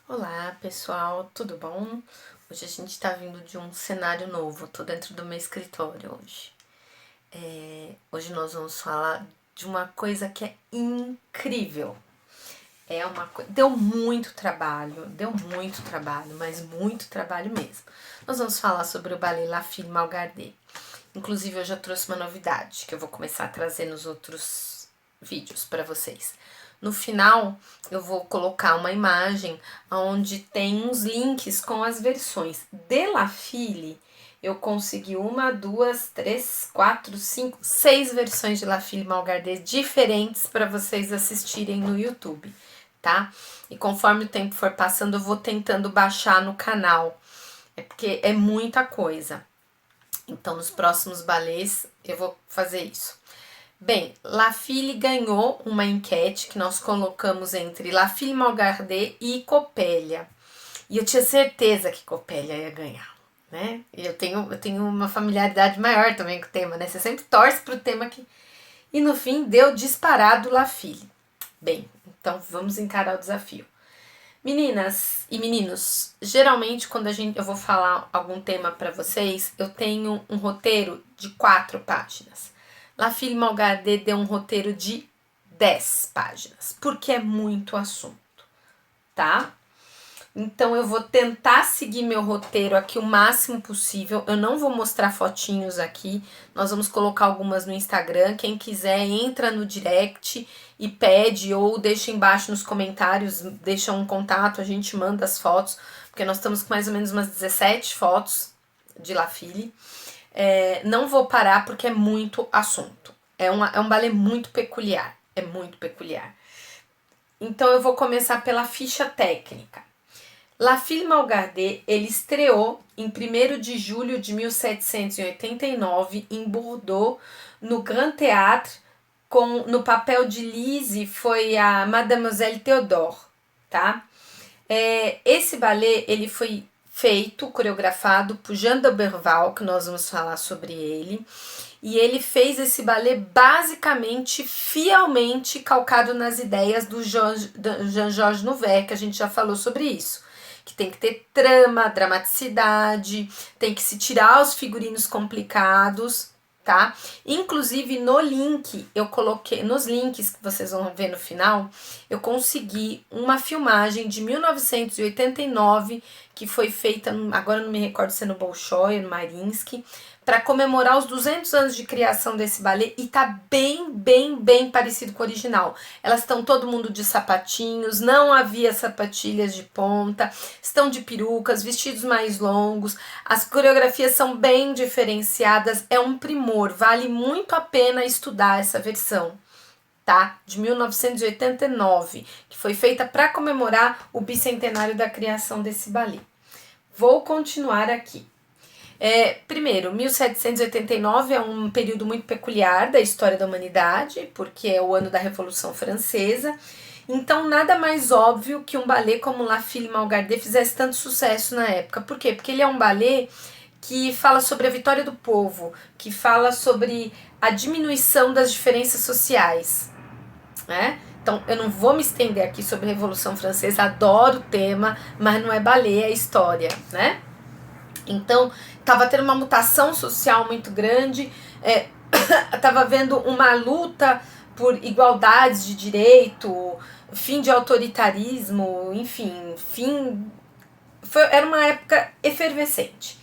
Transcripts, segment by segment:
Olá pessoal, tudo bom? Hoje a gente tá vindo de um cenário novo, tô dentro do meu escritório hoje. Hoje nós vamos falar de uma coisa que é incrível. Deu muito trabalho, mas muito trabalho mesmo. Nós vamos falar sobre o ballet La Fille Mal Gardée. Inclusive eu já trouxe uma novidade que eu vou começar a trazer nos outros vídeos para vocês. No final, eu vou colocar uma imagem onde tem uns links com as versões de La Fille. Eu consegui uma, duas, três, quatro, cinco, seis versões de La Fille Mal Gardée diferentes para vocês assistirem no YouTube, tá? E conforme o tempo for passando, eu vou tentando baixar no canal. É porque é muita coisa. Então, nos próximos balés, eu vou fazer isso. Bem, La Fille ganhou uma enquete que nós colocamos entre La Fille Mal Gardée e Coppelia. E eu tinha certeza que Coppelia ia ganhar, né? E eu tenho uma familiaridade maior também com o tema, né? Você sempre torce pro tema que... E no fim, deu disparado La Fille. Bem, então vamos encarar o desafio. Meninas e meninos, geralmente quando eu vou falar algum tema para vocês, eu tenho um roteiro de 4 páginas. La Fille Mal Gardée deu um roteiro de 10 páginas, porque é muito assunto, tá? Então eu vou tentar seguir meu roteiro aqui o máximo possível. Eu não vou mostrar fotinhos aqui. Nós vamos colocar algumas no Instagram. Quem quiser entra no direct e pede ou deixa embaixo nos comentários, deixa um contato, a gente manda as fotos, porque nós estamos com mais ou menos umas 17 fotos de La Fille. Não vou parar porque é muito assunto. É um balé muito peculiar. É muito peculiar. Então eu vou começar pela ficha técnica. La Fille Mal Gardée, ele estreou em 1º de julho de 1789 em Bordeaux, no Grand Théâtre, no papel de Lise foi a Mademoiselle Théodore, tá? Esse ballet, ele foi feito, coreografado por Jean d'Auberval, que nós vamos falar sobre ele, e ele fez esse ballet basicamente, fielmente calcado nas ideias do Jean-Georges Nouvert, que a gente já falou sobre isso. Que tem que ter trama, dramaticidade, tem que se tirar os figurinos complicados, tá? Inclusive no link, eu coloquei, nos links que vocês vão ver no final, eu consegui uma filmagem de 1989, que foi feita, agora não me recordo se é no Bolshoi ou no Mariinsky, para comemorar os 200 anos de criação desse balé, e tá bem parecido com o original. Elas estão todo mundo de sapatinhos, não havia sapatilhas de ponta, estão de perucas, vestidos mais longos, as coreografias são bem diferenciadas, é um primor, vale muito a pena estudar essa versão, tá? De 1989, que foi feita para comemorar o bicentenário da criação desse balé. Vou continuar aqui. Primeiro, 1789 é um período muito peculiar da história da humanidade, porque é o ano da Revolução Francesa. Então, nada mais óbvio que um ballet como La Fille Mal Gardée fizesse tanto sucesso na época. Por quê? Porque ele é um ballet que fala sobre a vitória do povo, que fala sobre a diminuição das diferenças sociais, né? Então, eu não vou me estender aqui sobre a Revolução Francesa, adoro o tema, mas não é ballet, é história, né? Então, estava tendo uma mutação social muito grande, estava vendo uma luta por igualdades de direito, fim de autoritarismo, enfim, era uma época efervescente.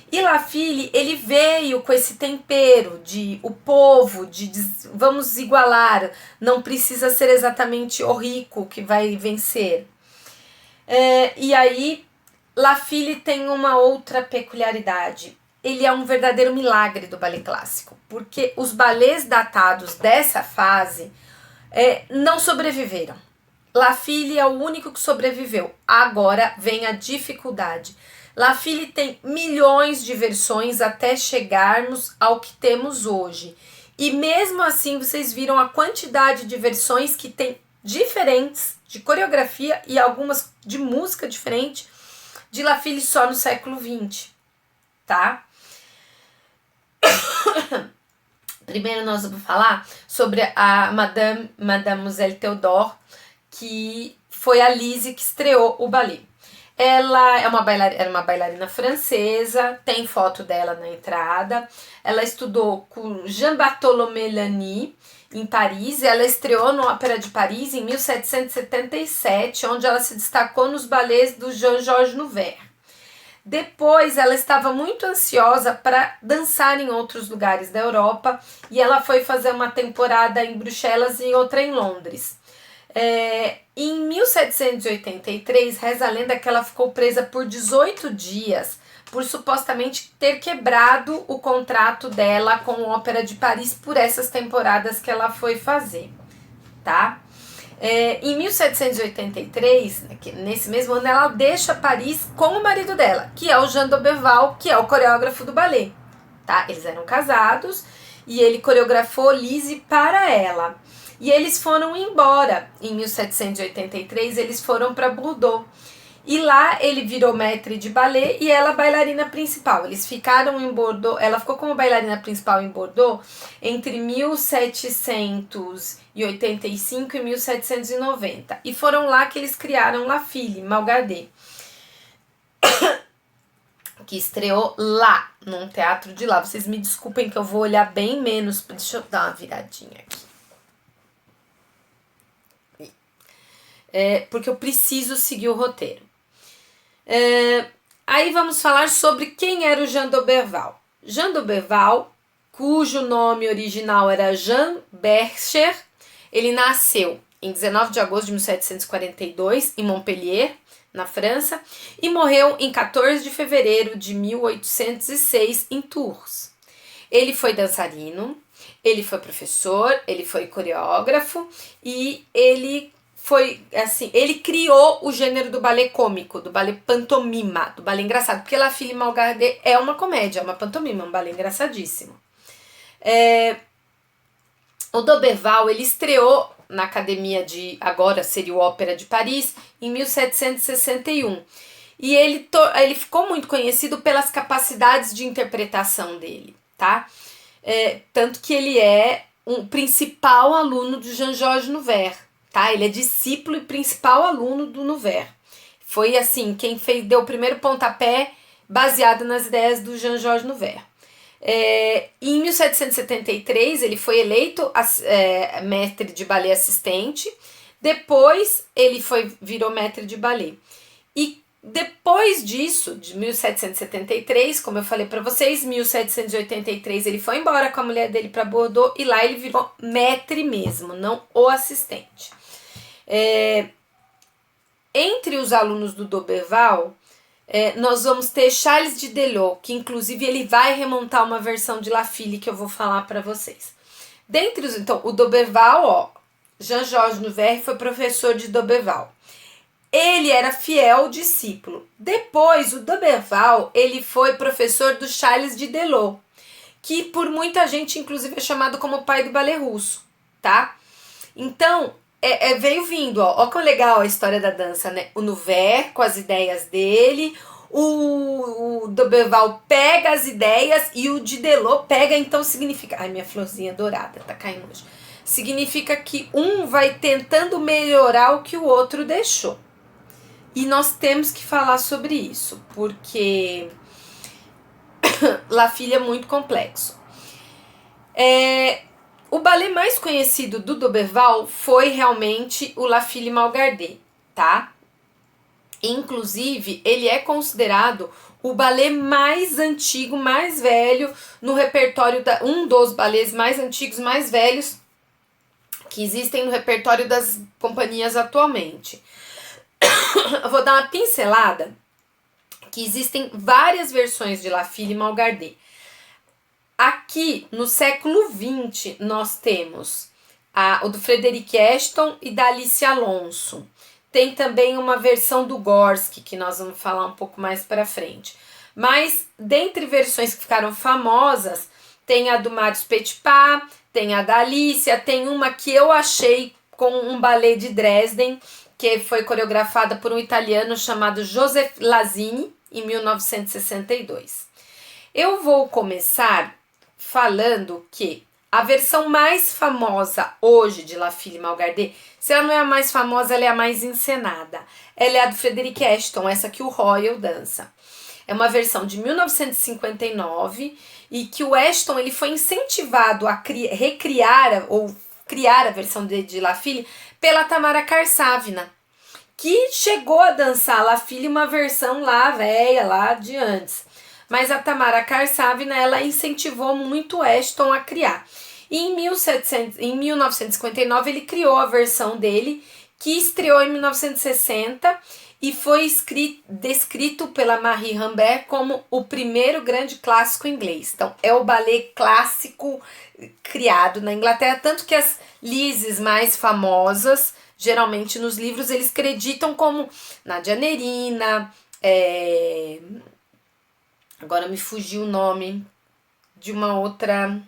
E La Fille, ele veio com esse tempero de o povo, vamos igualar, não precisa ser exatamente o rico que vai vencer. E aí, La Fille tem uma outra peculiaridade. Ele é um verdadeiro milagre do ballet clássico, porque os balés datados dessa fase não sobreviveram. La Fille é o único que sobreviveu. Agora vem a dificuldade. La Fille tem milhões de versões até chegarmos ao que temos hoje. E mesmo assim, vocês viram a quantidade de versões que tem diferentes, de coreografia e algumas de música diferente, de La Fille só no século XX, tá? Primeiro nós vamos falar sobre a Mademoiselle Théodore, que foi a Lise que estreou o ballet. Ela é era uma bailarina francesa, tem foto dela na entrada. Ela estudou com Jean Bartholomé Lany em Paris. Ela estreou no Ópera de Paris em 1777, onde ela se destacou nos balés do Jean-Georges Nouvert. Depois, ela estava muito ansiosa para dançar em outros lugares da Europa e ela foi fazer uma temporada em Bruxelas e outra em Londres. Em 1783, reza a lenda que ela ficou presa por 18 dias por supostamente ter quebrado o contrato dela com a Ópera de Paris por essas temporadas que ela foi fazer, tá? Em 1783, nesse mesmo ano, ela deixa Paris com o marido dela, que é o Jean d'Auberval, que é o coreógrafo do ballet, tá? Eles eram casados e ele coreografou Lise para ela. E eles foram embora. Em 1783, eles foram para Bordeaux. E lá ele virou maître de ballet e ela bailarina principal. Eles ficaram em Bordeaux, ela ficou como bailarina principal em Bordeaux entre 1785 e 1790. E foram lá que eles criaram La Fille, Malgardé, que estreou lá, num teatro de lá. Vocês me desculpem que eu vou olhar bem menos. Deixa eu dar uma viradinha aqui. Porque eu preciso seguir o roteiro. Aí vamos falar sobre quem era o Jean d'Auberval. Jean d'Auberval, cujo nome original era Jean Bercher, ele nasceu em 19 de agosto de 1742 em Montpellier, na França, e morreu em 14 de fevereiro de 1806 em Tours. Ele foi dançarino, ele foi professor, ele foi coreógrafo e ele criou o gênero do ballet cômico, do ballet pantomima, do ballet engraçado, porque La Fille Malgardé é uma comédia, uma pantomima, um ballet engraçadíssimo. O d'Auberval, ele estreou na academia de, agora seria o Ópera de Paris, em 1761. E ele ficou muito conhecido pelas capacidades de interpretação dele, tá? Tanto que ele é um principal aluno do Jean-Georges Nouvert. Tá? Ele é discípulo e principal aluno do Nouvert. Foi assim, quem deu o primeiro pontapé baseado nas ideias do Jean-Georges Nouvert. Em 1773, ele foi eleito mestre de ballet assistente. Depois, ele virou mestre de ballet. E depois disso, de 1773, como eu falei para vocês, 1783 ele foi embora com a mulher dele para Bordeaux e lá ele virou maître mesmo, não o assistente. Entre os alunos do d'Auberval, nós vamos ter Charles Didelot, que inclusive ele vai remontar uma versão de La Fille que eu vou falar para vocês. Então, o d'Auberval, Jean-Georges Nouvert foi professor de d'Auberval. Ele era fiel discípulo. Depois, o d'Auberval, ele foi professor do Charles Didelot, que por muita gente, inclusive, é chamado como o pai do ballet russo, tá? Então, veio vindo, ó que legal a história da dança, né? O Nouvert com as ideias dele, o d'Auberval pega as ideias e o Didelot pega, então significa... Ai, minha florzinha dourada, tá caindo hoje. Significa que um vai tentando melhorar o que o outro deixou. E nós temos que falar sobre isso, porque La Fille é muito complexo. O ballet mais conhecido do d'Auberval foi realmente o La Fille Malgardé, tá? Inclusive, ele é considerado o ballet mais antigo, mais velho no repertório, um dos ballets mais antigos, mais velhos que existem no repertório das companhias atualmente. Eu vou dar uma pincelada que existem várias versões de La Fille Malgardé. Aqui, no século XX, nós temos o do Frederic Ashton e da Alice Alonso. Tem também uma versão do Gorski, que nós vamos falar um pouco mais para frente. Mas, dentre versões que ficaram famosas, tem a do Marius Petipa, tem a da Alicia, tem uma que eu achei com um ballet de Dresden, que foi coreografada por um italiano chamado Joseph Lazzini, em 1962. Eu vou começar falando que a versão mais famosa hoje de La Fille Malgardé, se ela não é a mais famosa, ela é a mais encenada. Ela é a do Frederick Ashton, essa que o Royal dança. É uma versão de 1959 e que o Ashton ele foi incentivado a recriar ou criar a versão de La Fille pela Tamara Karsavina, que chegou a dançar La Fille uma versão lá velha, lá de antes. Mas a Tamara Karsavina, ela incentivou muito o Ashton a criar. E em 1959 ele criou a versão dele, que estreou em 1960 e foi descrito pela Marie Rambert como o primeiro grande clássico inglês. Então, é o ballet clássico criado na Inglaterra, tanto que as Lises mais famosas, geralmente nos livros, eles acreditam como Nadia Nerina, agora me fugiu o nome de uma outra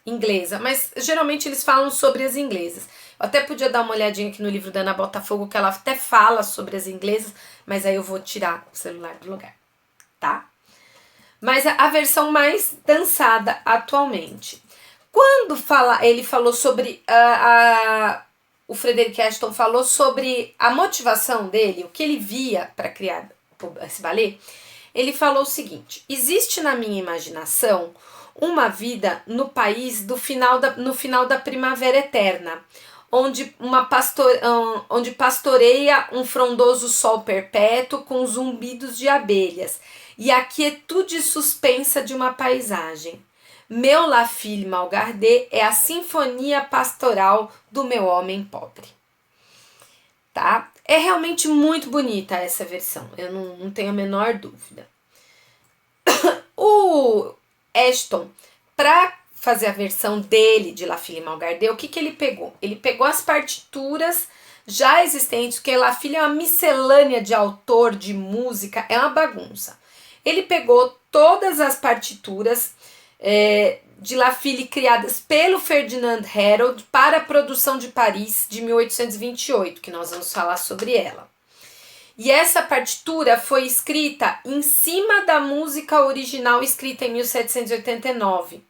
inglesa, mas geralmente eles falam sobre as inglesas. Eu até podia dar uma olhadinha aqui no livro da Ana Botafogo, que ela até fala sobre as inglesas, mas aí eu vou tirar o celular do lugar, tá? Mas a versão mais dançada atualmente. Quando ele falou sobre o Frederick Ashton falou sobre a motivação dele, o que ele via para criar esse ballet, ele falou o seguinte: existe na minha imaginação uma vida no país no final da primavera eterna, onde pastoreia um frondoso sol perpétuo com zumbidos de abelhas e a quietude suspensa de uma paisagem. Meu La Fille Malgardé é a sinfonia pastoral do meu homem pobre. Tá? É realmente muito bonita essa versão, eu não tenho a menor dúvida. O Ashton, para fazer a versão dele de La Fille Malgardé, o que ele pegou? Ele pegou as partituras já existentes, porque La Fille é uma miscelânea de autor, de música, é uma bagunça. Ele pegou todas as partituras de La Fille criadas pelo Ferdinand Herold para a produção de Paris de 1828, que nós vamos falar sobre ela. E essa partitura foi escrita em cima da música original escrita em 1789.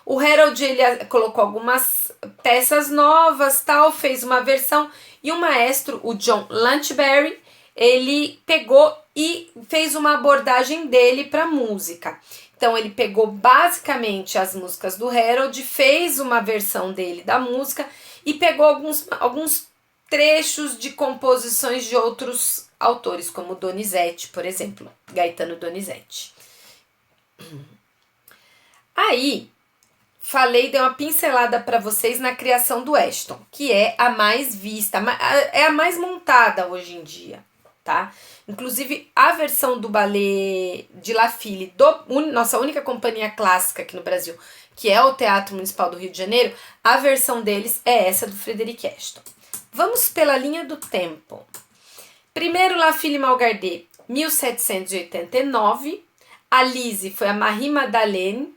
O Herold ele colocou algumas peças novas, tal, fez uma versão, e o maestro, o John Lanchbery, ele pegou e fez uma abordagem dele para música. Então ele pegou basicamente as músicas do Herold, fez uma versão dele da música e pegou alguns trechos de composições de outros autores, como Donizetti, por exemplo, Gaetano Donizetti. Aí, dei uma pincelada para vocês na criação do Ashton, que é a mais vista, é a mais montada hoje em dia, tá? Inclusive, a versão do ballet de La Fille, nossa única companhia clássica aqui no Brasil, que é o Teatro Municipal do Rio de Janeiro, a versão deles é essa do Frederick Ashton. Vamos pela linha do tempo. Primeiro, La Fille Malgardé, 1789. A Lise foi a Marie Madeleine,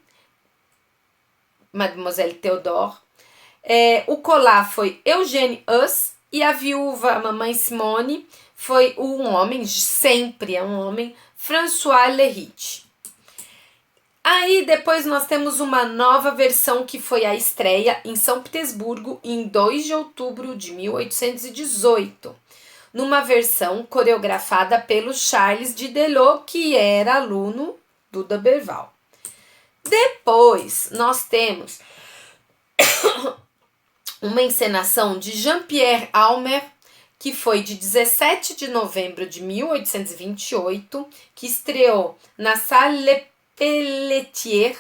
Mademoiselle Théodore. O Colas foi Eugène Hus. E a viúva, a Mamãe Simone, foi um homem, sempre é um homem, François Lehit. Aí depois nós temos uma nova versão que foi a estreia em São Petersburgo em 2 de outubro de 1818. Numa versão coreografada pelo Charles Didelot, que era aluno do D'Aberval. Depois nós temos uma encenação de Jean-Pierre Almer, que foi de 17 de novembro de 1828, que estreou na Salle Le Pelletier,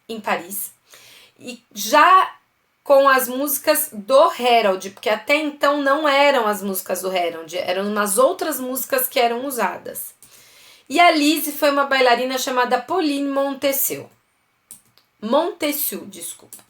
em Paris, e já com as músicas do Herold, porque até então não eram as músicas do Herold, eram umas outras músicas que eram usadas. E a Lise foi uma bailarina chamada Pauline Montessu, desculpa.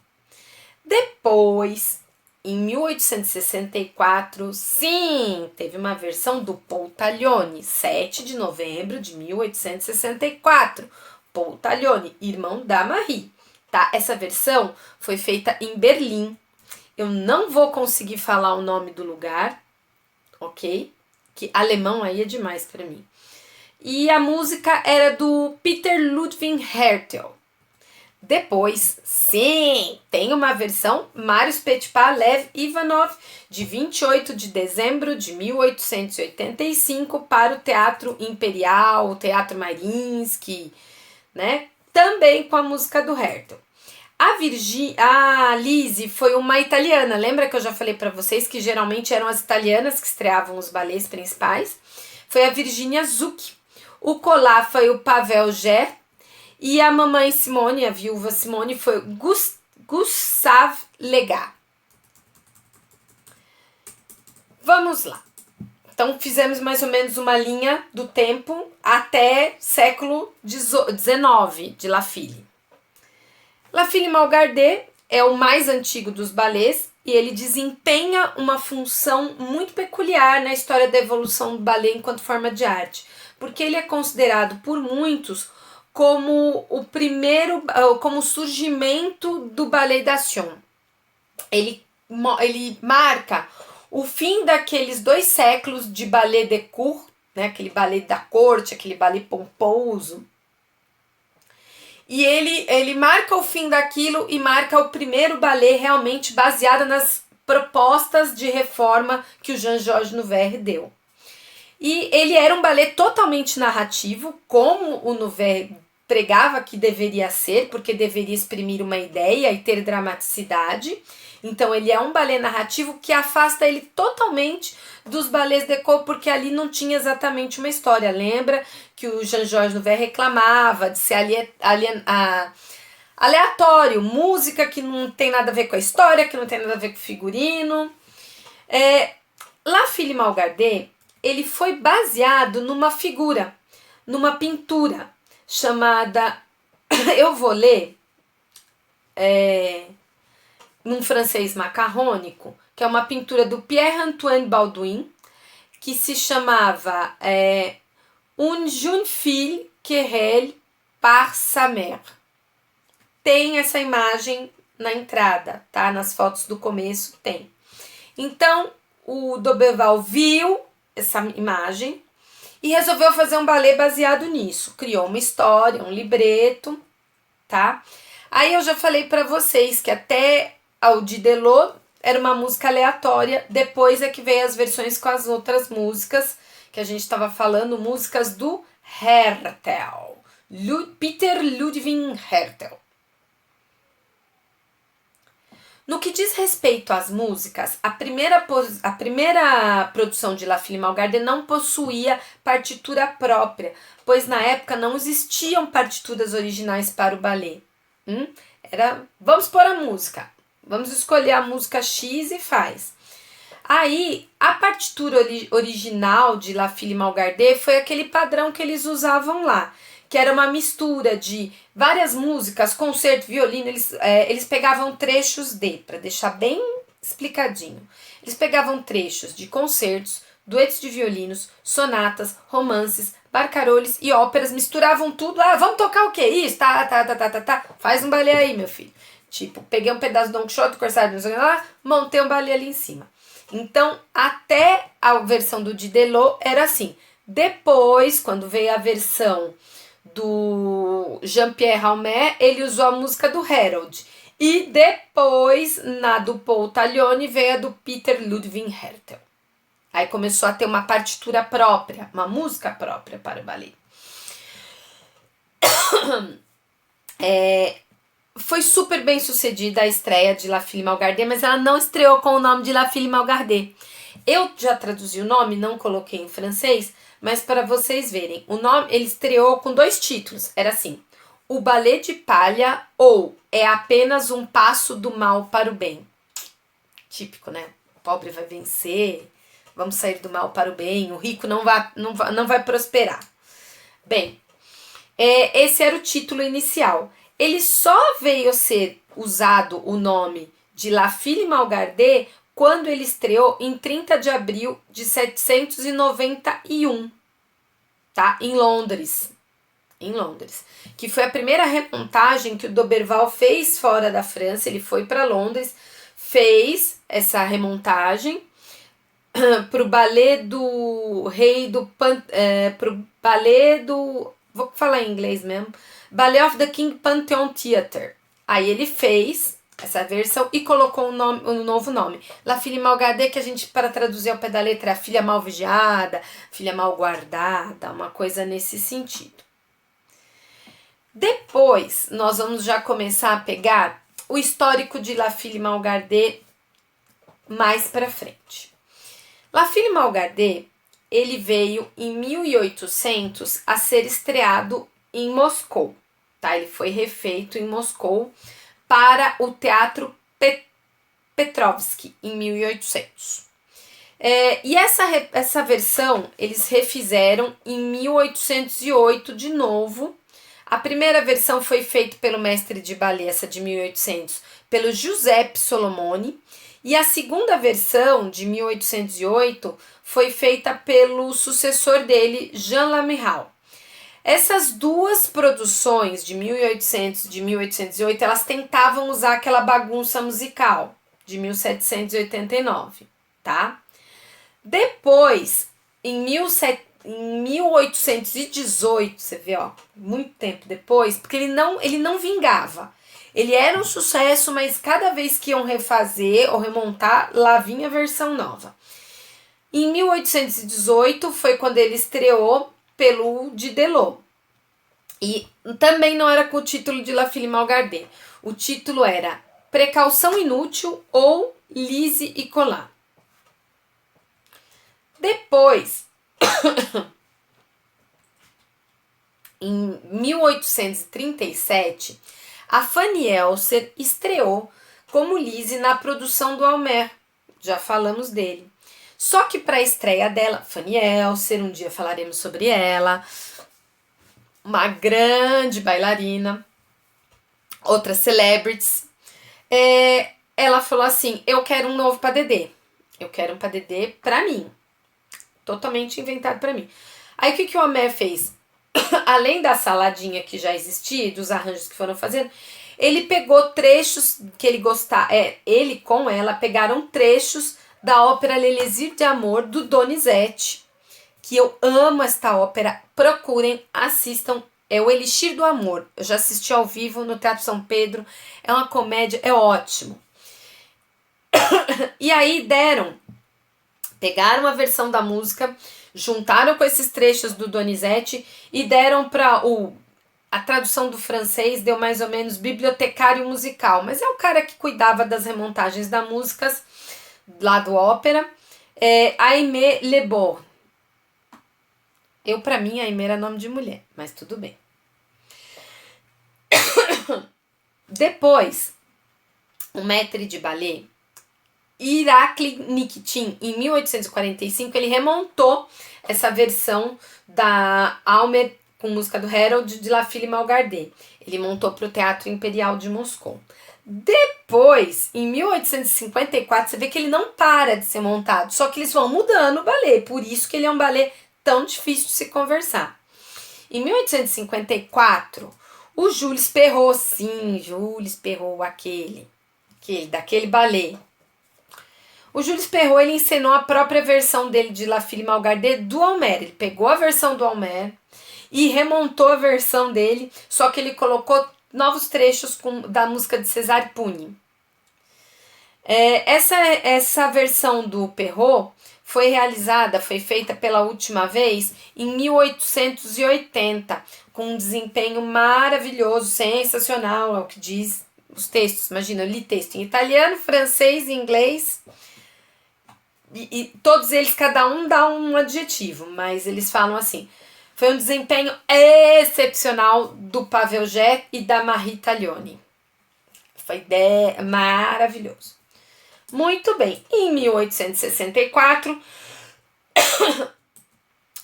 Depois, em 1864, sim, teve uma versão do Paul Taglioni, 7 de novembro de 1864. Paul Taglioni, irmão da Marie, tá? Essa versão foi feita em Berlim. Eu não vou conseguir falar o nome do lugar, ok? Que alemão aí é demais para mim. E a música era do Peter Ludwig Hertel. Depois, sim, tem uma versão Marius Petipa Lev Ivanov, de 28 de dezembro de 1885, para o Teatro Imperial, o Teatro Mariinsky, né? Também com a música do Hertel. A Lise foi uma italiana, lembra que eu já falei para vocês que geralmente eram as italianas que estreavam os balés principais? Foi a Virginia Zucchi. O Colar foi o Pavel Ger. E a mamãe Simone, a viúva Simone, foi o Gustave Legat. Vamos lá. Então, fizemos mais ou menos uma linha do tempo até século XIX de La Fille. La Fille Malgardet é o mais antigo dos balés e ele desempenha uma função muito peculiar na história da evolução do balé enquanto forma de arte, porque ele é considerado por muitos como o primeiro, como o surgimento do ballet d'action. Ele marca o fim daqueles 2 séculos de ballet de cour, né, aquele ballet da corte, aquele ballet pomposo. E ele marca o fim daquilo e marca o primeiro ballet realmente baseado nas propostas de reforma que o Jean-Georges Noverre deu. E ele era um ballet totalmente narrativo, como o Noverre pregava que deveria ser, porque deveria exprimir uma ideia e ter dramaticidade. Então ele é um ballet narrativo que afasta ele totalmente dos ballets déco, porque ali não tinha exatamente uma história. Lembra que o Jean-Georges Noverre reclamava de ser aleatório, música que não tem nada a ver com a história, que não tem nada a ver com o figurino. La Fille Malgardet, ele foi baseado numa figura, numa pintura chamada, eu vou ler, num francês macarrônico, que é uma pintura do Pierre-Antoine Bauduin, que se chamava Une jeune fille querelle par sa mère. Tem essa imagem na entrada, tá? Nas fotos do começo tem. Então, o D'Auberval viu essa imagem e resolveu fazer um ballet baseado nisso. Criou uma história, um libreto, tá? Aí eu já falei para vocês que até ao Didelot era uma música aleatória, depois é que veio as versões com as outras músicas que a gente estava falando, músicas do Hertel, Peter Ludwig Hertel. No que diz respeito às músicas, a primeira produção de La Fille Malgardet não possuía partitura própria, pois na época não existiam partituras originais para o ballet. Vamos pôr a música, vamos escolher a música X e faz. Aí, a partitura original de La Fille Malgardet foi aquele padrão que eles usavam lá, que era uma mistura de várias músicas, concerto, violino, eles pegavam trechos para deixar bem explicadinho, eles pegavam trechos de concertos, duetos de violinos, sonatas, romances, barcaroles e óperas, misturavam tudo, vamos tocar o que? Isso, tá, faz um balé aí, meu filho. Tipo, peguei um pedaço do Don Quixote, do Corsário, não sei lá, montei um balé ali em cima. Então, até a versão do Didelot era assim. Depois, quando veio a versão do Jean-Pierre Almer, ele usou a música do Harold. E depois, na do Paul Taglioni, veio a do Peter Ludwig Hertel. Aí começou a ter uma partitura própria, uma música própria para o ballet. Foi super bem sucedida a estreia de La Fille Malgardet, mas ela não estreou com o nome de La Fille Malgardet. Eu já traduzi o nome, não coloquei em francês, mas para vocês verem, o nome ele estreou com 2 títulos. Era assim: O Ballet de Palha ou É apenas um passo do mal para o bem. Típico, né? O pobre vai vencer, vamos sair do mal para o bem, o rico não vai prosperar. Bem, esse era o título inicial. Ele só veio a ser usado o nome de La Fille Malgardet quando ele estreou em 30 de abril de 1791, tá? Em Londres, que foi a primeira remontagem que o D'Auberval fez fora da França. Ele foi para Londres, fez essa remontagem pro ballet do rei pro ballet do, vou falar em inglês mesmo, Ballet of the King Pantheon Theatre, Aí ele fez essa versão e colocou um novo nome. La Fille Mal Gardée, que a gente, para traduzir ao pé da letra, é a filha mal vigiada, filha mal guardada, uma coisa nesse sentido. Depois, nós vamos já começar a pegar o histórico de La Fille Mal Gardée mais para frente. La Fille Mal Gardée, ele veio em 1800 a ser estreado em Moscou, tá? Ele foi refeito em Moscou para o Teatro Petrovsky, em 1800. E essa versão eles refizeram em 1808 de novo. A primeira versão foi feita pelo mestre de ballet, essa de 1800, pelo Giuseppe Solomoni. E a segunda versão, de 1808, foi feita pelo sucessor dele, Jean Lamiral. Essas duas produções de 1800 e de 1808, elas tentavam usar aquela bagunça musical de 1789, tá? Depois, em 1818, você vê, ó, muito tempo depois, porque ele não vingava. Ele era um sucesso, mas cada vez que iam refazer ou remontar, lá vinha a versão nova. Em 1818 foi quando ele estreou pelo Didelot. E também não era com o título de La Fille Mal Gardée. O título era Precaução Inútil ou Lise e Colin. Depois, em 1837, a Fanny Elser estreou como Lise na produção do Almer. Já falamos dele. Só que para a estreia dela, Fanny Elser, um dia falaremos sobre ela, uma grande bailarina, outras celebrities, ela falou assim, eu quero um novo padedê. Eu quero um padedê para mim. Totalmente inventado para mim. Aí o que o Almer fez? Além da saladinha que já existia, dos arranjos que foram fazendo, ele pegou trechos que ele gostava. Ele com ela pegaram trechos da ópera L'Élésir d'Amour do Donizetti, que eu amo esta ópera. Procurem, assistam. É o Elixir do Amor. Eu já assisti ao vivo no Teatro São Pedro. É uma comédia, é ótimo. E aí pegaram a versão da música, juntaram com esses trechos do Donizetti e deram para a tradução do francês, deu mais ou menos bibliotecário musical, mas é o cara que cuidava das remontagens das músicas lá do ópera, Aimé Lebord. Para mim, Aimé era nome de mulher, mas tudo bem. Depois, o maître de ballet, Irakli Nikitin, em 1845, ele remontou essa versão da Almer com música do Harold de La Fille Mal Gardée. Ele montou para o Teatro Imperial de Moscou. Depois, em 1854, você vê que ele não para de ser montado, só que eles vão mudando o ballet, por isso que ele é um ballet tão difícil de se conversar. Em 1854, o Jules Perrault, sim, Jules Perrault, daquele ballet. O Jules Perrault, ele encenou a própria versão dele de La Fille Mal Gardée do Almer. Ele pegou a versão do Almer e remontou a versão dele, só que ele colocou novos trechos da música de César Puni. Essa versão do Perrault foi feita pela última vez em 1880, com um desempenho maravilhoso, sensacional, é o que diz os textos. Imagina, eu li texto em italiano, francês, inglês, e todos eles, cada um dá um adjetivo, mas eles falam assim, foi um desempenho excepcional do Pavel Jet e da Marie Taglioni. Foi maravilhoso. Muito bem, em 1864,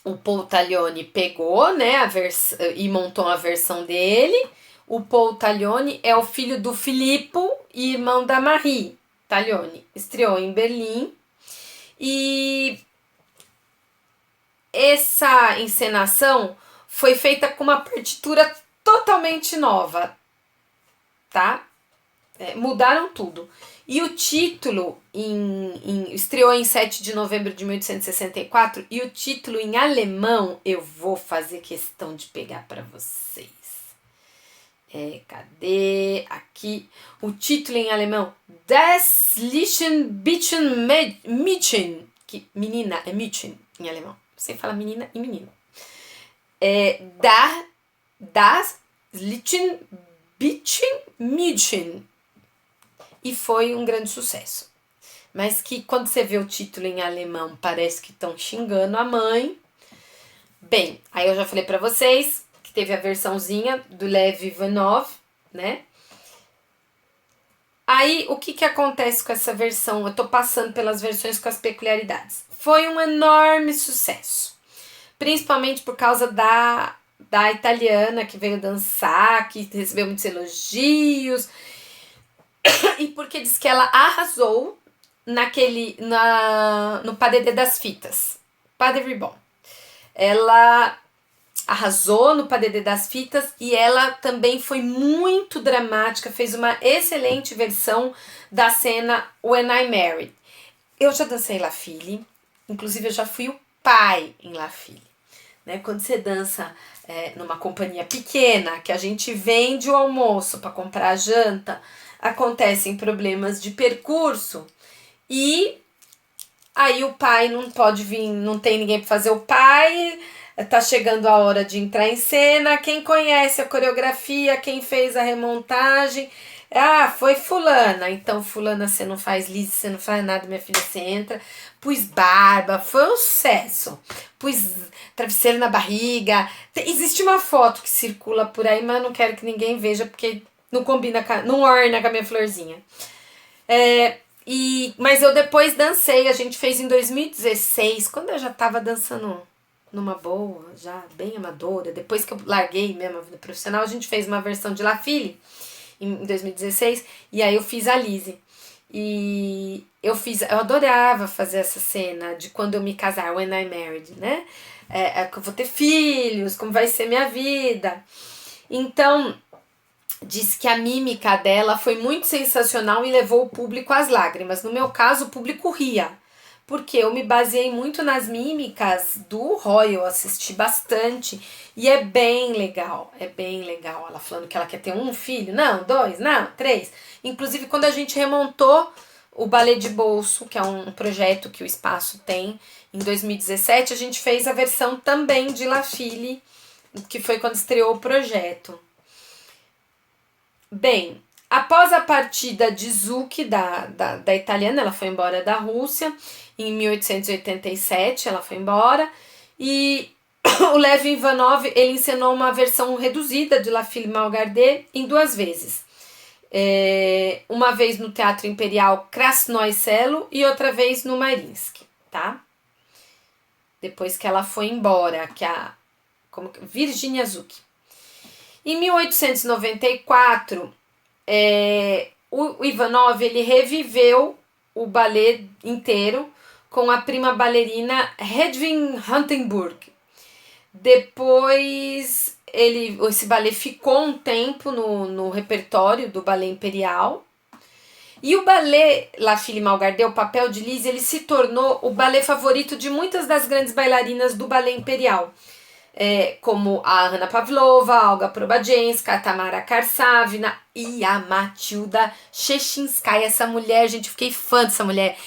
o Paul Taglioni pegou, né, e montou a versão dele. O Paul Taglioni é o filho do Filippo e irmão da Marie Taglioni. Estreou em Berlim. E essa encenação foi feita com uma partitura totalmente nova, tá? Mudaram tudo. E o título estreou em 7 de novembro de 1864 e o título em alemão eu vou fazer questão de pegar para vocês. Cadê? Aqui. O título em alemão. Das Lichtenbichen Mädchen. Que menina é Mädchen em alemão. Você fala menina e menino. Das Lichtenbichen Mädchen. E foi um grande sucesso. Mas que quando você vê o título em alemão, parece que estão xingando a mãe. Bem, aí eu já falei pra vocês que teve a versãozinha do Lev Ivanov, né? Aí, o que acontece com essa versão? Eu tô passando pelas versões com as peculiaridades. Foi um enorme sucesso. Principalmente por causa da italiana que veio dançar, que recebeu muitos elogios. E porque diz que ela arrasou no Padedê das Fitas. Padre Ribbon. Ela arrasou no Padedê das Fitas e ela também foi muito dramática, fez uma excelente versão da cena When I Married. Eu já dancei La Fille, inclusive eu já fui o pai em La Fille. Né? Quando você dança numa companhia pequena, que a gente vende o almoço para comprar a janta, acontecem problemas de percurso e aí o pai não pode vir, não tem ninguém para fazer o pai, tá chegando a hora de entrar em cena, quem conhece a coreografia, quem fez a remontagem, foi fulana, então fulana você não faz liso, você não faz nada, minha filha, você entra, pus barba, foi um sucesso, pus travesseiro na barriga, existe uma foto que circula por aí, mas eu não quero que ninguém veja, porque não combina, não orna com a minha florzinha. Mas eu depois dancei, a gente fez em 2016, quando eu já tava dançando numa boa, já bem amadora, depois que eu larguei mesmo a vida profissional, a gente fez uma versão de La Fille em 2016, e aí eu fiz a Lise. E eu adorava fazer essa cena de quando eu me casar, When I Married, né? Que eu vou ter filhos, como vai ser minha vida. Então, diz que a mímica dela foi muito sensacional e levou o público às lágrimas. No meu caso, o público ria, porque eu me baseei muito nas mímicas do Roy, eu assisti bastante, e é bem legal, ela falando que ela quer ter um filho, não, 2, não, 3, inclusive quando a gente remontou o Balé de Bolso, que é um projeto que o Espaço tem, em 2017, a gente fez a versão também de La Fille, que foi quando estreou o projeto. Bem, após a partida de Zucchi, da italiana, ela foi embora da Rússia, em 1887 ela foi embora, e o Lev Ivanov, ele encenou uma versão reduzida de La Fille Malgardée em 2 vezes. Uma vez no Teatro Imperial Krasnoye Selo e outra vez no Mariinsky, tá? Depois que ela foi embora, Virginia Zucchi. Em 1894, o Ivanov ele reviveu o balé inteiro com a prima bailarina Hedwig Hantenburg. Depois, esse balé ficou um tempo no repertório do balé imperial. E o balé La Fille Malgardée, o papel de Lise, ele se tornou o balé favorito de muitas das grandes bailarinas do balé imperial. Como a Anna Pavlova, a Olga Probajenska, a Tamara Karsavina e a Matilda Chechinskaya. Essa mulher, gente, eu fiquei fã dessa mulher.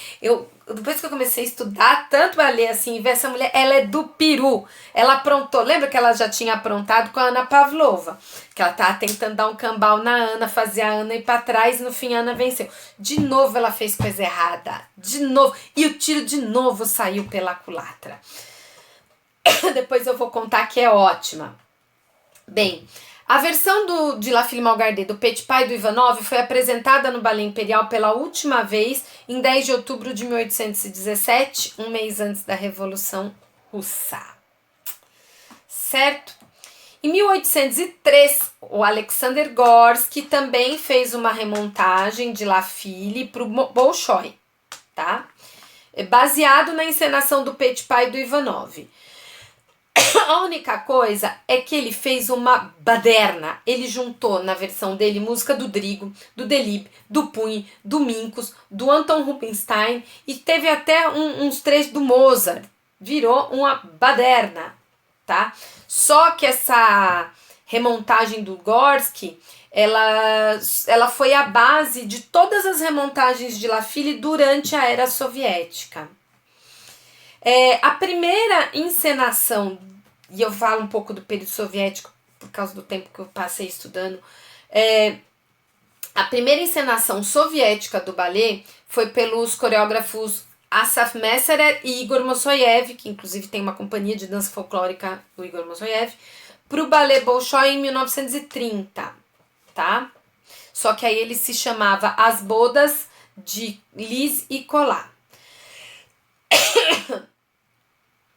Depois que eu comecei a estudar tanto balé assim, e ver essa mulher, ela é do Peru. Ela aprontou, lembra que ela já tinha aprontado com a Anna Pavlova? Que ela tava tentando dar um cambal na Ana, fazer a Ana ir pra trás e no fim a Ana venceu. De novo ela fez coisa errada. De novo. E o tiro de novo saiu pela culatra. Depois eu vou contar que é ótima. Bem, a versão de La Fille Malgardée do Petipa e do Ivanov foi apresentada no Balé Imperial pela última vez em 10 de outubro de 1817, um mês antes da Revolução Russa. Certo? Em 1803, o Alexander Gorsky também fez uma remontagem de La Fille para o Bolshoi, tá? Baseado na encenação do Petipa e do Ivanov. A única coisa é que ele fez uma baderna. Ele juntou na versão dele música do Drigo, do Delibes, do Puny, do Minkus, do Anton Rubinstein e teve até uns trechos do Mozart. Virou uma baderna, tá? Só que essa remontagem do Gorsky, ela foi a base de todas as remontagens de La Fille durante a era soviética. A primeira encenação, e eu falo um pouco do período soviético por causa do tempo que eu passei estudando, a primeira encenação soviética do balé foi pelos coreógrafos Asaf Messerer e Igor Mossoiev, que inclusive tem uma companhia de dança folclórica, o Igor Mossoiev, para o balé Bolshoi em 1930, tá? Só que aí ele se chamava As Bodas de Lis e Collat.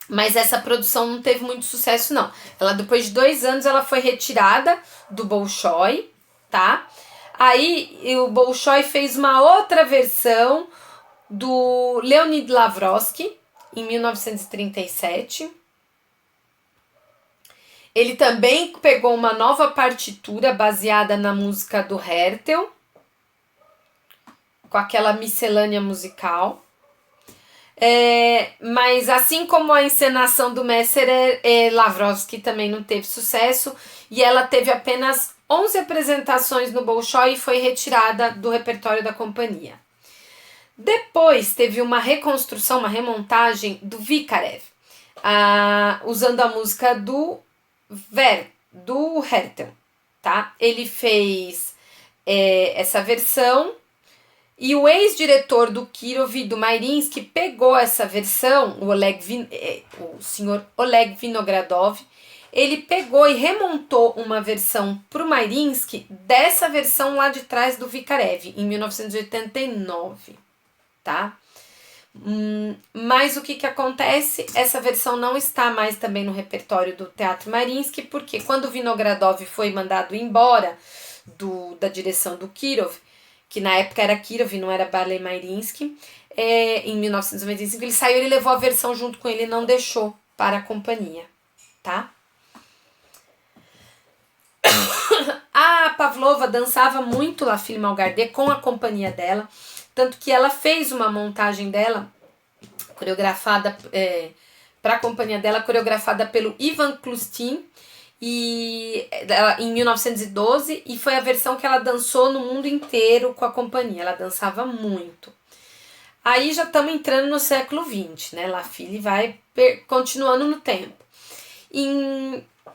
Mas essa produção não teve muito sucesso, não. Ela, depois de 2 anos, ela foi retirada do Bolshoi, tá? Aí o Bolshoi fez uma outra versão do Leonid Lavrovsky, em 1937. Ele também pegou uma nova partitura baseada na música do Hertel, com aquela miscelânea musical. Mas assim como a encenação do Messerer, Lavrovsky também não teve sucesso e ela teve apenas 11 apresentações no Bolshoi e foi retirada do repertório da companhia. Depois teve uma reconstrução, uma remontagem do Vikarev, usando a música do Hertel, tá? Ele fez essa versão. E o ex-diretor do Kirov e do Mairinsky pegou essa versão, o senhor Oleg Vinogradov, ele pegou e remontou uma versão para o Mairinsky dessa versão lá de trás do Vikarev, em 1989, tá? Mas o que acontece? Essa versão não está mais também no repertório do Teatro Mairinsky, porque quando o Vinogradov foi mandado embora da direção do Kirov, que na época era Kirov, não era Ballet Mairinsky, em 1995, ele saiu, ele levou a versão junto com ele e não deixou para a companhia, tá? A Pavlova dançava muito La Fille Malgardée com a companhia dela, tanto que ela fez uma montagem dela, coreografada para a companhia dela, coreografada pelo Ivan Klustin, em 1912, e foi a versão que ela dançou no mundo inteiro com a companhia. Ela dançava muito. Aí já estamos entrando no século XX, né? La Fille vai continuando no tempo.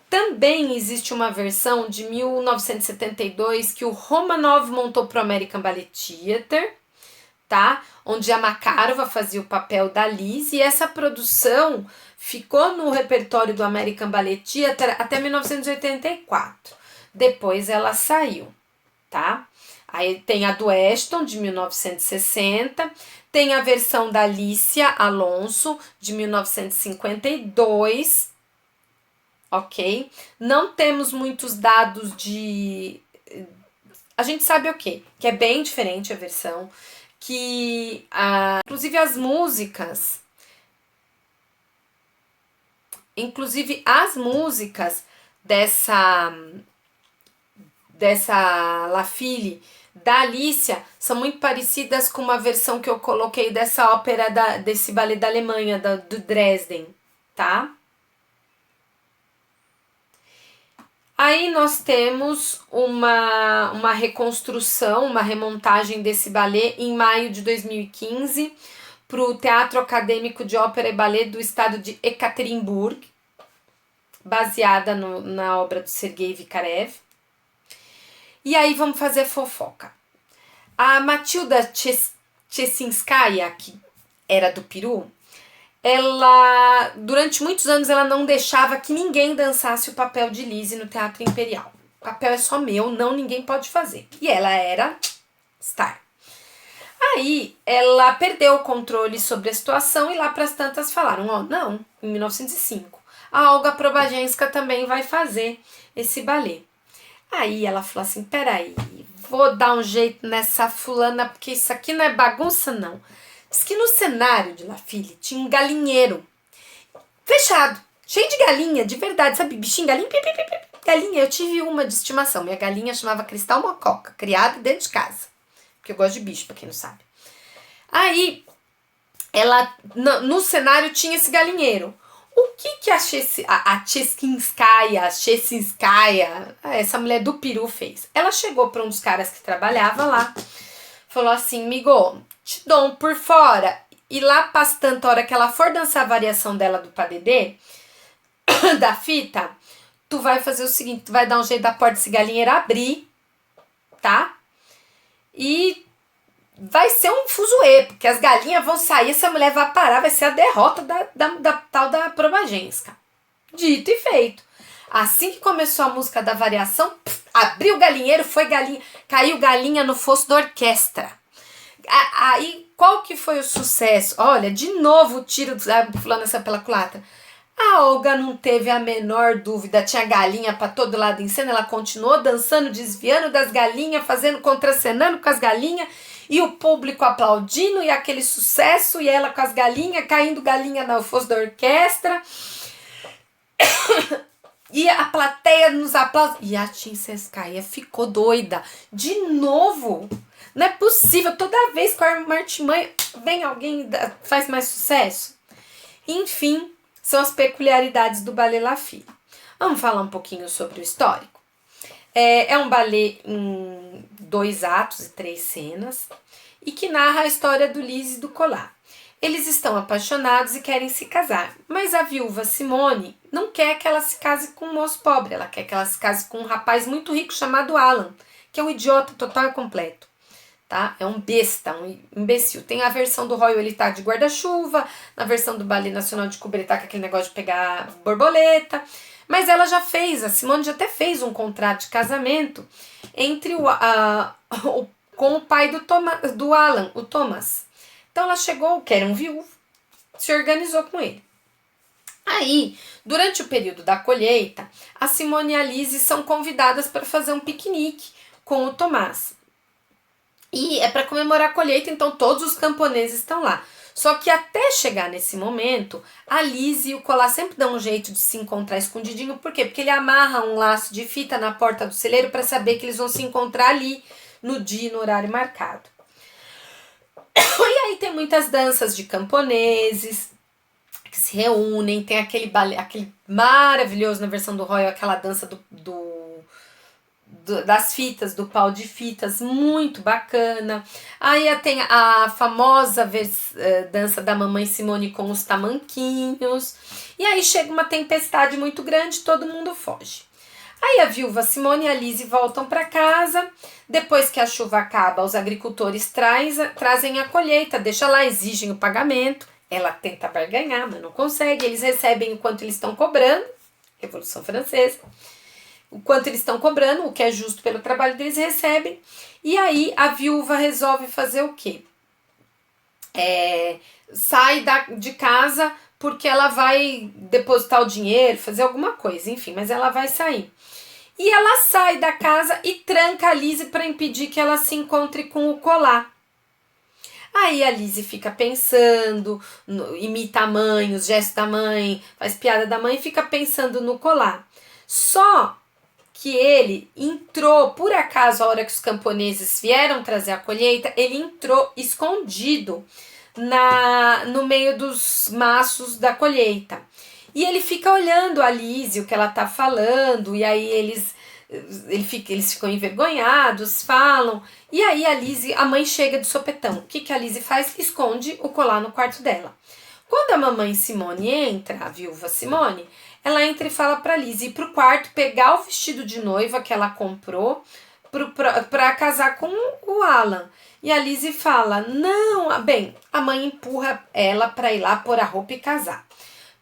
Também existe uma versão de 1972 que o Romanov montou para o American Ballet Theatre, tá? Onde a Makarova fazia o papel da Liz, e essa produção ficou no repertório do American Ballet Theatre até 1984. Depois ela saiu, tá? Aí tem a do Ashton, de 1960, tem a versão da Alicia Alonso, de 1952, ok? Não temos muitos dados de... A gente sabe o quê? Que é bem diferente a versão, que inclusive as músicas dessa La Fille da Alicia são muito parecidas com uma versão que eu coloquei dessa ópera desse ballet da Alemanha, do Dresden, tá? Aí nós temos uma reconstrução, uma remontagem desse ballet em maio de 2015 para o Teatro Acadêmico de Ópera e Ballet do estado de Ekaterinburg, baseada na obra do Sergei Vikarev. E aí vamos fazer fofoca. A Matilda Chessinskaya, que era do Peru, ela, durante muitos anos, ela não deixava que ninguém dançasse o papel de Lise no Teatro Imperial. O papel é só meu, ninguém pode fazer. E ela era star. Aí ela perdeu o controle sobre a situação e lá para as tantas falaram, não, em 1905, a Olga Preobrazhenska também vai fazer esse balé. Aí ela falou assim, peraí, vou dar um jeito nessa fulana, porque isso aqui não é bagunça, não. Diz que no cenário de La Fille tinha um galinheiro fechado, cheio de galinha, de verdade, sabe? Bichinho, galinha, galinha. Eu tive uma de estimação, minha galinha chamava Cristal Mococa, criada dentro de casa. Porque eu gosto de bicho, pra quem não sabe. Aí, ela, no cenário tinha esse galinheiro. O que a Cheskinskaya, essa mulher do peru fez? Ela chegou para um dos caras que trabalhava lá, falou assim, migo, te dou um por fora, e lá passa tanta hora que ela for dançar a variação dela do padedê, da fita, tu vai fazer o seguinte, tu vai dar um jeito da porta desse galinheiro abrir, tá? E vai ser um fuzuê, porque as galinhas vão sair, essa mulher vai parar, vai ser a derrota da tal da Probagenska. Dito e feito. Assim que começou a música da variação, abriu o galinheiro, foi galinha, caiu galinha no fosso da orquestra. Aí, qual que foi o sucesso? Olha, de novo o tiro fulano essa pela culatra. A Olga não teve a menor dúvida, tinha galinha para todo lado em cena, ela continuou dançando, desviando das galinhas, contracenando com as galinhas, e o público aplaudindo, e aquele sucesso, e ela com as galinhas, caindo galinha no fosso da orquestra, e a plateia nos aplausos, e a Cheskinskaya ficou doida, de novo, não é possível, toda vez que a artimanha vem alguém faz mais sucesso, enfim, são as peculiaridades do ballet La Fille. Vamos falar um pouquinho sobre o histórico. É um ballet em 2 atos e 3 cenas e que narra a história do Lise e do Colas. Eles estão apaixonados e querem se casar, mas a viúva Simone não quer que ela se case com um moço pobre, ela quer que ela se case com um rapaz muito rico chamado Alan, que é um idiota total e completo. Tá? É um besta, um imbecil. Tem a versão do Royal, ele tá de guarda-chuva, na versão do Ballet Nacional de Cuba ele tá com aquele negócio de pegar borboleta, mas ela já fez, a Simone já até fez um contrato de casamento entre com o pai do Alan, o Thomas. Então ela chegou, que era um viúvo, se organizou com ele. Aí, durante o período da colheita, a Simone e a Lise são convidadas para fazer um piquenique com o Tomás. E é para comemorar a colheita, então todos os camponeses estão lá. Só que até chegar nesse momento, a Lise e o Colas sempre dão um jeito de se encontrar escondidinho. Por quê? Porque ele amarra um laço de fita na porta do celeiro para saber que eles vão se encontrar ali no dia e no horário marcado. E aí tem muitas danças de camponeses que se reúnem, tem aquele maravilhoso na versão do Royal, aquela dança das fitas, do pau de fitas, muito bacana. Aí tem a famosa dança da mamãe Simone com os tamanquinhos. E aí chega uma tempestade muito grande, todo mundo foge. Aí a viúva Simone e a Lise voltam para casa. Depois que a chuva acaba, os agricultores trazem a colheita, deixa lá, exigem o pagamento. Ela tenta barganhar, mas não consegue. Eles recebem o quanto eles estão cobrando. Revolução Francesa. O quanto eles estão cobrando, o que é justo pelo trabalho deles, recebem. E aí a viúva resolve fazer o quê? Sai de casa porque ela vai depositar o dinheiro, fazer alguma coisa, enfim, mas ela vai sair. E ela sai da casa e tranca a Lise para impedir que ela se encontre com o Colas. Aí a Lise fica pensando, imita a mãe, os gestos da mãe, faz piada da mãe e fica pensando no Colas. Só que ele entrou, por acaso, a hora que os camponeses vieram trazer a colheita, ele entrou escondido no meio dos maços da colheita. E ele fica olhando a Lise, o que ela tá falando, e aí eles ficam envergonhados, falam. E aí a mãe chega de sopetão. O que a Lise faz? Esconde o Colas no quarto dela. Quando a mamãe Simone entra, a viúva Simone, ela entra e fala para a Lise ir pro quarto pegar o vestido de noiva que ela comprou para casar com o Alan. E a Lise fala, não, bem, a mãe empurra ela para ir lá pôr a roupa e casar.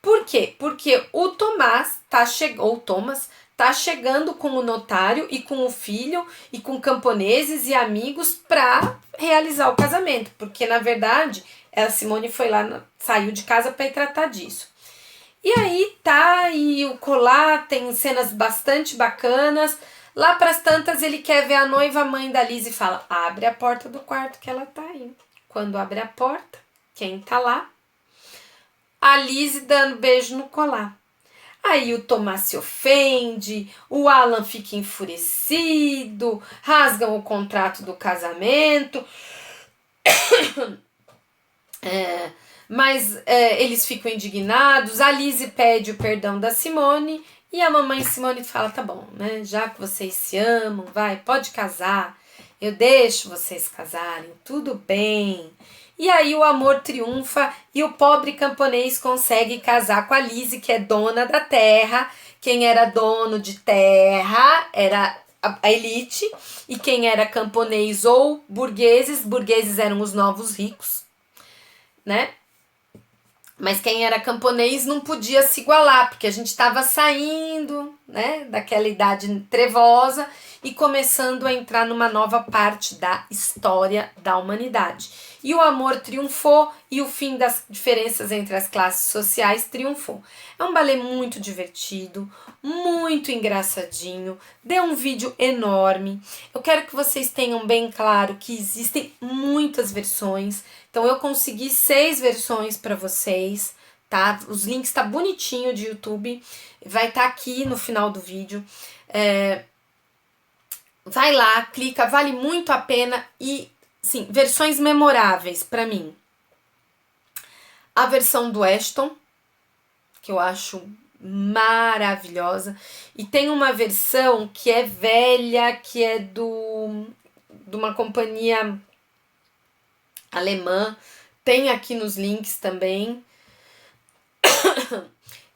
Por quê? Porque o Thomas tá chegando com o notário e com o filho e com camponeses e amigos para realizar o casamento. Porque, na verdade, a Simone foi lá, saiu de casa para ir tratar disso. E aí e o Colas tem cenas bastante bacanas. Lá pras tantas ele quer ver a noiva, a mãe da Lise fala, abre a porta do quarto que ela tá aí. Quando abre a porta, quem tá lá? A Lise dando beijo no Colas. Aí o Thomas se ofende, o Alan fica enfurecido, rasgam o contrato do casamento. Mas eles ficam indignados, a Lizzie pede o perdão da Simone e a mamãe Simone fala, tá bom, né? Já que vocês se amam, pode casar, eu deixo vocês casarem, tudo bem. E aí o amor triunfa e o pobre camponês consegue casar com a Lizzie, que é dona da terra. Quem era dono de terra era a elite, e quem era camponês ou burgueses eram os novos ricos, né? Mas quem era camponês não podia se igualar, porque a gente estava saindo, né, daquela idade trevosa e começando a entrar numa nova parte da história da humanidade. E o amor triunfou e o fim das diferenças entre as classes sociais triunfou. É um balé muito divertido, muito engraçadinho, deu um vídeo enorme. Eu quero que vocês tenham bem claro que existem muitas versões. Então eu consegui 6 versões para vocês, tá? Os links tá bonitinho de YouTube, vai estar aqui no final do vídeo. Vai lá, clica, vale muito a pena e, sim, versões memoráveis para mim. A versão do Ashton, que eu acho maravilhosa, e tem uma versão que é velha, que é de uma companhia alemã, tem aqui nos links também,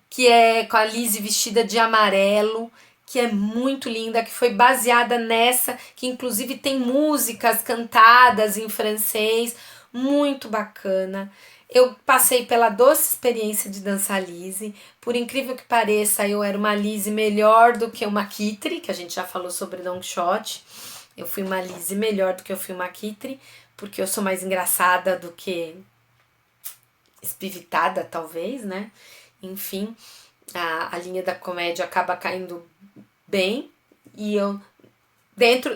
que é com a Lizzie vestida de amarelo, que é muito linda, que foi baseada nessa, que inclusive tem músicas cantadas em francês, muito bacana. Eu passei pela doce experiência de dançar Lizzie. Por incrível que pareça, eu era uma Lizzie melhor do que uma Kitri, que a gente já falou sobre Don Quixote. Eu fui uma Lizzie melhor do que eu fui uma Kitri, porque eu sou mais engraçada do que espivitada, talvez, né? Enfim, a linha da comédia acaba caindo bem. E eu,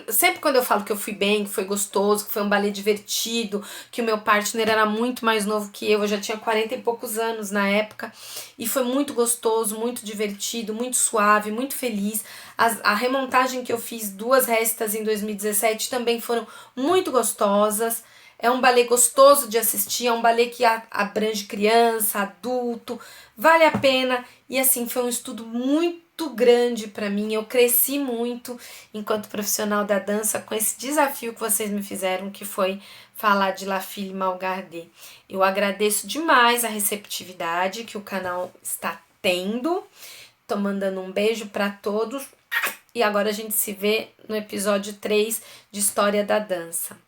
sempre quando eu falo que eu fui bem, que foi gostoso, que foi um balé divertido, que o meu partner era muito mais novo que eu já tinha 40 e poucos anos na época, e foi muito gostoso, muito divertido, muito suave, muito feliz. A remontagem que eu fiz 2 restas em 2017 também foram muito gostosas. É um balé gostoso de assistir, é um balé que abrange criança, adulto, vale a pena. E assim, foi um estudo muito grande para mim. Eu cresci muito enquanto profissional da dança com esse desafio que vocês me fizeram, que foi falar de La Fille Malgardée. Eu agradeço demais a receptividade que o canal está tendo. Tô mandando um beijo para todos. E agora a gente se vê no episódio 3 de História da Dança.